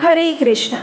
हरे कृष्णा।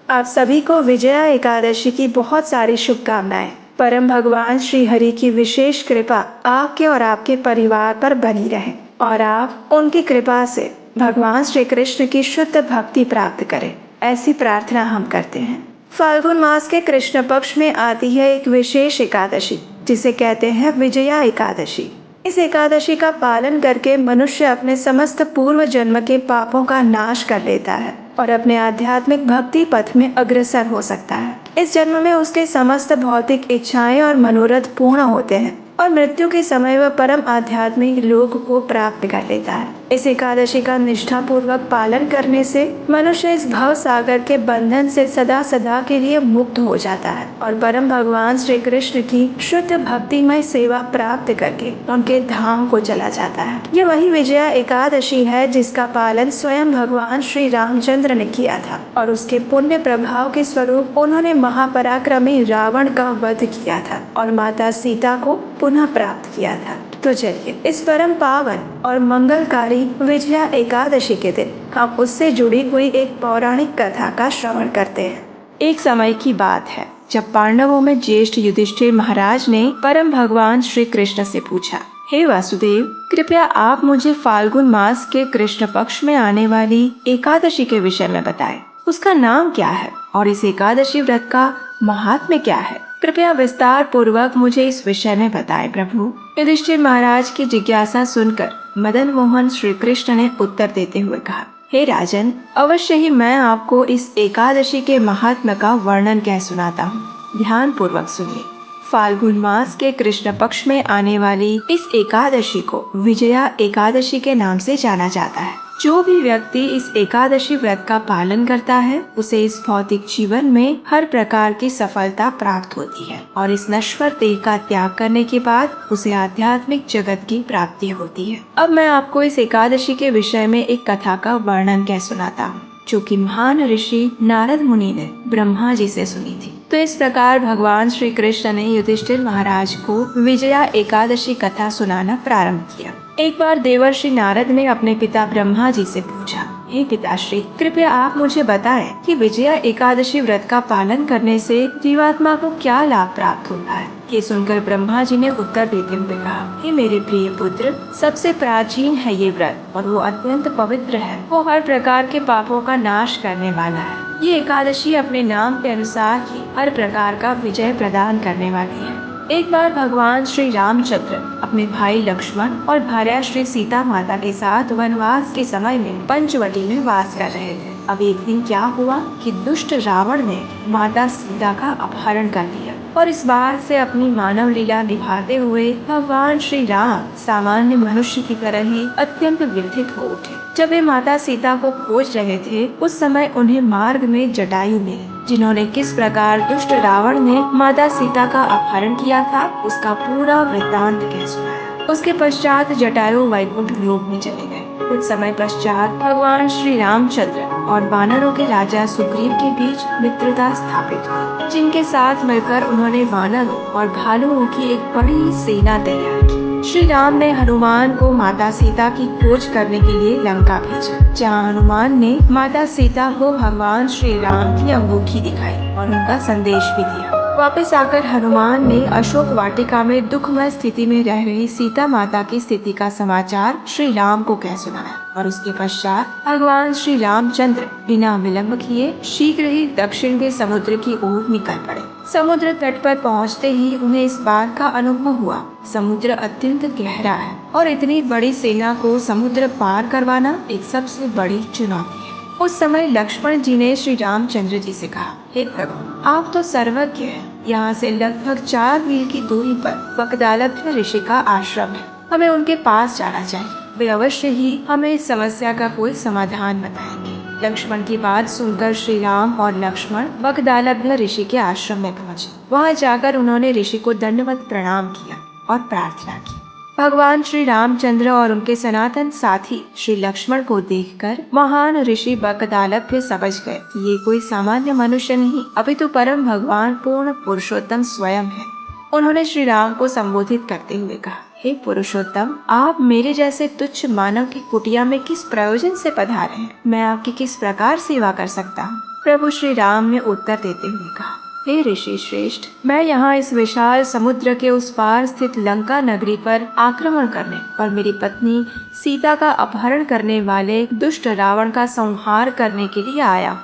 आप सभी को विजया एकादशी की बहुत सारी शुभकामनाएं। परम भगवान श्री हरि की विशेष कृपा आपके और आपके परिवार पर बनी रहे और आप उनकी कृपा से भगवान श्री कृष्ण की शुद्ध भक्ति प्राप्त करें, ऐसी प्रार्थना हम करते हैं। फाल्गुन मास के कृष्ण पक्ष में आती है एक विशेष एकादशी, जिसे कहते हैं विजया एकादशी। इस एकादशी का पालन करके मनुष्य अपने समस्त पूर्व जन्म के पापों का नाश कर लेता है और अपने आध्यात्मिक भक्ति पथ में अग्रसर हो सकता है। इस जन्म में उसके समस्त भौतिक इच्छाएं और मनोरथ पूर्ण होते हैं और मृत्यु के समय वह परम आध्यात्मिक लोक को प्राप्त कर लेता है। इस एकादशी का निष्ठा पूर्वक पालन करने से मनुष्य इस भव सागर के बंधन से सदा सदा के लिए मुक्त हो जाता है और परम भगवान श्री कृष्ण की शुद्ध भक्तिमय सेवा प्राप्त करके उनके धाम को चला जाता है। ये वही विजया एकादशी है जिसका पालन स्वयं भगवान श्री रामचंद्र ने किया था और उसके पुण्य प्रभाव के स्वरूप उन्होंने महापराक्रमी रावण का वध किया था और माता सीता को पुनः प्राप्त किया था। तो चलिए इस परम पावन और मंगलकारी विजया एकादशी के दिन हम उससे जुड़ी हुई एक पौराणिक कथा का श्रवण करते हैं। एक समय की बात है जब पांडवों में ज्येष्ठ युधिष्ठिर महाराज ने परम भगवान श्री कृष्ण से पूछा, हे वासुदेव, कृपया आप मुझे फाल्गुन मास के कृष्ण पक्ष में आने वाली एकादशी के विषय में बताएं। उसका नाम क्या है और इस एकादशी व्रत का महात्म्य क्या है? कृपया विस्तार पूर्वक मुझे इस विषय में बताएं प्रभु। युधिष्ठिर महाराज की जिज्ञासा सुनकर मदन मोहन श्री कृष्ण ने उत्तर देते हुए कहा, हे राजन, अवश्य ही मैं आपको इस एकादशी के महात्म्य का वर्णन कह सुनाता हूँ। ध्यान पूर्वक सुनिए। फाल्गुन मास के कृष्ण पक्ष में आने वाली इस एकादशी को विजया एकादशी के नाम से जाना जाता है। जो भी व्यक्ति इस एकादशी व्रत का पालन करता है उसे इस भौतिक जीवन में हर प्रकार की सफलता प्राप्त होती है और इस नश्वर देह का त्याग करने के बाद उसे आध्यात्मिक जगत की प्राप्ति होती है। अब मैं आपको इस एकादशी के विषय में एक कथा का वर्णन कह सुनाता हूँ जो कि महान ऋषि नारद मुनि ने ब्रह्मा जी से सुनी थी। तो इस प्रकार भगवान श्री कृष्ण ने युधिष्ठिर महाराज को विजया एकादशी कथा सुनाना प्रारंभ किया। एक बार देवर्षि नारद ने अपने पिता ब्रह्मा जी से पूछा, हे पिताश्री, कृपया आप मुझे बताएं कि विजया एकादशी व्रत का पालन करने से जीवात्मा को क्या लाभ प्राप्त होता है। ये सुनकर ब्रह्मा जी ने उत्तर देते हुए कहा, हे मेरे प्रिय पुत्र, सबसे प्राचीन है ये व्रत और वो अत्यंत पवित्र है। वो हर प्रकार के पापों का नाश करने वाला है। ये एकादशी अपने नाम के अनुसार ही हर प्रकार का विजय प्रदान करने वाली है। एक बार भगवान श्री रामचंद्र अपने भाई लक्ष्मण और भार्या श्री सीता माता के साथ वनवास के समय में पंचवटी में वास कर रहे थे। अब एक दिन क्या हुआ कि दुष्ट रावण ने माता सीता का अपहरण कर लिया और इस बात से अपनी मानव लीला निभाते हुए भगवान श्री राम सामान्य मनुष्य की तरह ही अत्यंत व्यथित हो उठे। जब वे माता सीता को खोज रहे थे उस समय उन्हें मार्ग में जटायु मिले, जिन्होंने किस प्रकार दुष्ट रावण ने माता सीता का अपहरण किया था उसका पूरा वृत्तांत कह सुनाया। उसके पश्चात जटायु वैकुंठ लोक में चले गए। कुछ समय पश्चात भगवान श्री रामचंद्र और वानरों के राजा सुग्रीव के बीच मित्रता स्थापित हुई, जिनके साथ मिलकर उन्होंने वानरों और भालुओं की एक बड़ी सेना तैयार की। श्री राम ने हनुमान को माता सीता की खोज करने के लिए लंका भेजा, जहाँ हनुमान ने माता सीता को भगवान श्री राम की अंगूठी दिखाई और उनका संदेश भी दिया। वापस आकर हनुमान ने अशोक वाटिका में दुखमय स्थिति में रह रही सीता माता की स्थिति का समाचार श्री राम को कह सुनाया और उसके पश्चात भगवान श्री रामचंद्र बिना विलंब किए शीघ्र ही दक्षिण के समुद्र की ओर निकल पड़े। समुद्र तट पर पहुंचते ही उन्हें इस बात का अनुभव हुआ, समुद्र अत्यंत गहरा है और इतनी बड़ी सेना को समुद्र पार करवाना एक सबसे बड़ी चुनौती है। उस समय लक्ष्मण जी ने श्री रामचंद्र जी से कहा, हे प्रभु, आप तो सर्वज्ञ हैं। यहाँ से लगभग 4 मील की दूरी पर बकदालभ्य ऋषि का आश्रम है। हमें उनके पास जाना चाहिए। वे अवश्य ही हमें इस समस्या का कोई समाधान बताएंगे। लक्ष्मण की बात सुनकर श्री राम और लक्ष्मण बकदालभ्य ऋषि के आश्रम में पहुँचे। वहाँ जाकर उन्होंने ऋषि को दंडवत प्रणाम किया और प्रार्थना की। भगवान श्री रामचंद्र और उनके सनातन साथी श्री लक्ष्मण को देखकर महान ऋषि बकदालभ्य समझ गए कि ये कोई सामान्य मनुष्य नहीं अपितु परम भगवान पूर्ण पुरुषोत्तम स्वयं है। उन्होंने श्री राम को संबोधित करते हुए कहा, हे पुरुषोत्तम, आप मेरे जैसे तुच्छ मानव की कुटिया में किस प्रयोजन से पधारे हैं? मैं आपकी किस प्रकार सेवा कर सकता हूँ? प्रभु श्री राम ने उत्तर देते हुए कहा, हे ऋषि श्रेष्ठ, मैं यहाँ इस विशाल समुद्र के उस पार स्थित लंका नगरी पर आक्रमण करने और मेरी पत्नी सीता का अपहरण करने वाले दुष्ट रावण का संहार करने के लिए आया।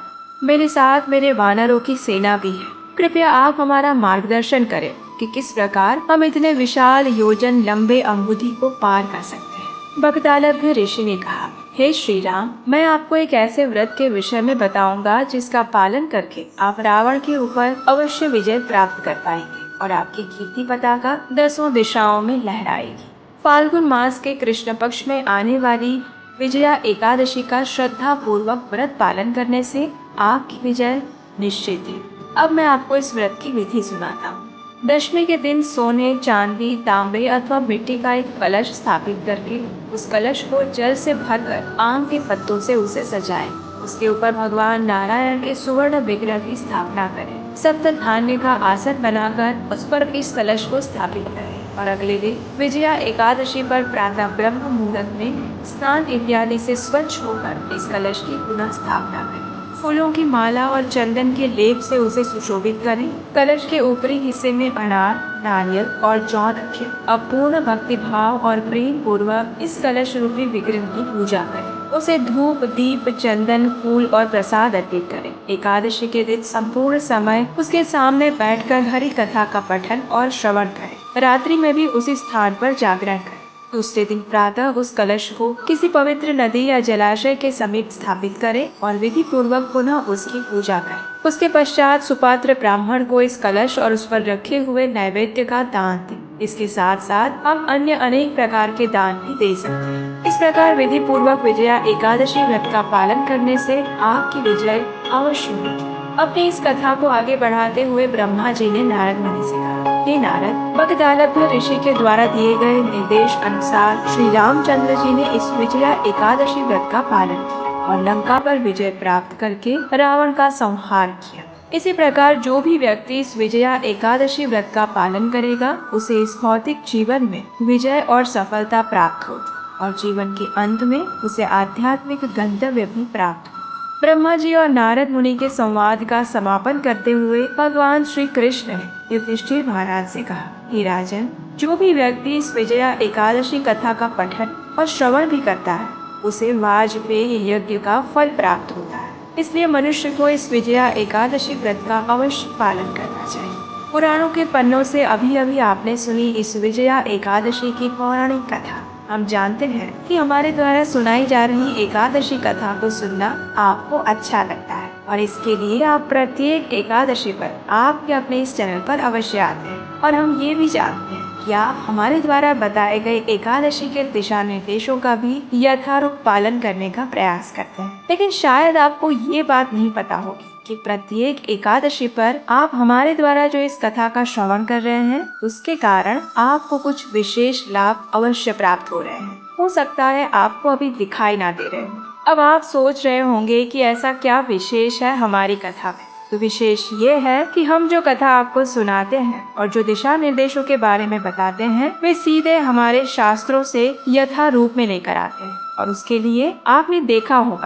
मेरे साथ मेरे वानरों की सेना भी है। कृपया आप हमारा मार्गदर्शन करें कि किस प्रकार हम इतने विशाल योजन लंबे अम्बुधि को पार कर सकते हैं। बगदालभ्य ऋषि ने कहा, हे श्री राम, मैं आपको एक ऐसे व्रत के विषय में बताऊंगा जिसका पालन करके आप रावण के ऊपर अवश्य विजय प्राप्त कर पाएंगे और आपकी कीर्ति पताका 10 दिशाओं में लहराएगी। फाल्गुन मास के कृष्ण पक्ष में आने वाली विजया एकादशी का श्रद्धा पूर्वक व्रत पालन करने से आपकी विजय निश्चित है। अब मैं आपको इस व्रत की विधि सुनाता हूँ। दशमी के दिन सोने, चांदी, तांबे अथवा मिट्टी का एक कलश स्थापित करके उस कलश को जल से भरकर आम के पत्तों से उसे सजाएं। उसके ऊपर भगवान नारायण के सुवर्ण विग्रह की स्थापना करें। सप्त धान्य का आसन बनाकर उस पर इस कलश को स्थापित करें और अगले दिन विजया एकादशी पर प्रातः ब्रह्म मुहूर्त में स्नान इत्यादि से स्वच्छ होकर इस कलश की पुनः स्थापना करें। फूलों की माला और चंदन के लेप से उसे सुशोभित करें। कलश के ऊपरी हिस्से में अनार, नारियल और जौ रखें। अब पूर्ण भक्ति भाव और प्रेम पूर्वक इस कलश रूपी विग्रह की पूजा करें। उसे धूप, दीप, चंदन, फूल और प्रसाद अर्पित करें। एकादशी के दिन संपूर्ण समय उसके सामने बैठकर हरि कथा का पठन और श्रवण करें। रात्रि में भी उसी स्थान पर जागरण करें। दूसरे दिन प्रातः उस कलश को किसी पवित्र नदी या जलाशय के समीप स्थापित करें और विधि पूर्वक पुनः उसकी पूजा करें। उसके पश्चात सुपात्र ब्राह्मण को इस कलश और उस पर रखे हुए नैवेद्य का दान दें। इसके साथ साथ हम अन्य अनेक प्रकार के दान भी दे सकते हैं। इस प्रकार विधि पूर्वक विजया एकादशी व्रत का पालन करने से आपकी विजय अवश्य होगी। अपनी इस कथा को आगे बढ़ाते हुए ब्रह्मा जी ने नारद मुनि से कहा, हे नारद, बगदालभ्य ऋषि के द्वारा दिए गए निर्देश अनुसार श्री रामचंद्र जी ने इस विजया एकादशी व्रत का पालन किया और लंका पर विजय प्राप्त करके रावण का संहार किया। इसी प्रकार जो भी व्यक्ति इस विजया एकादशी व्रत का पालन करेगा उसे इस भौतिक जीवन में विजय और सफलता प्राप्त होगी और जीवन के अंत में उसे आध्यात्मिक गंतव्य भी प्राप्त होगा। ब्रह्मा जी और नारद मुनि के संवाद का समापन करते हुए भगवान श्री कृष्ण ने युधिष्ठिर महाराज से कहा, हे राजन, जो भी व्यक्ति इस विजया एकादशी कथा का पठन और श्रवण भी करता है उसे वाजपेयी यज्ञ का फल प्राप्त होता है। इसलिए मनुष्य को इस विजया एकादशी व्रत का अवश्य पालन करना चाहिए। पुराणों के पन्नों से अभी अभी आपने सुनी इस विजया एकादशी की पौराणिक कथा। हम जानते हैं कि हमारे द्वारा सुनाई जा रही एकादशी कथा को सुनना आपको अच्छा लगता है और इसके लिए आप प्रत्येक एकादशी पर आपके अपने इस चैनल पर अवश्य आते हैं और हम ये भी जानते हैं कि आप हमारे द्वारा बताए गए एकादशी के दिशा निर्देशों का भी यथारूप पालन करने का प्रयास करते हैं। लेकिन शायद आपको ये बात नहीं पता होगी कि प्रत्येक एकादशी पर आप हमारे द्वारा जो इस कथा का श्रवण कर रहे हैं उसके कारण आपको कुछ विशेष लाभ अवश्य प्राप्त हो रहे हैं। हो सकता है आपको अभी दिखाई ना दे रहे हो। अब आप सोच रहे होंगे कि ऐसा क्या विशेष है हमारी कथा में। तो विशेष ये है कि हम जो कथा आपको सुनाते हैं और जो दिशा निर्देशों के बारे में बताते हैं वे सीधे हमारे शास्त्रों से यथा रूप में लेकर आते हैं और उसके लिए आपने देखा होगा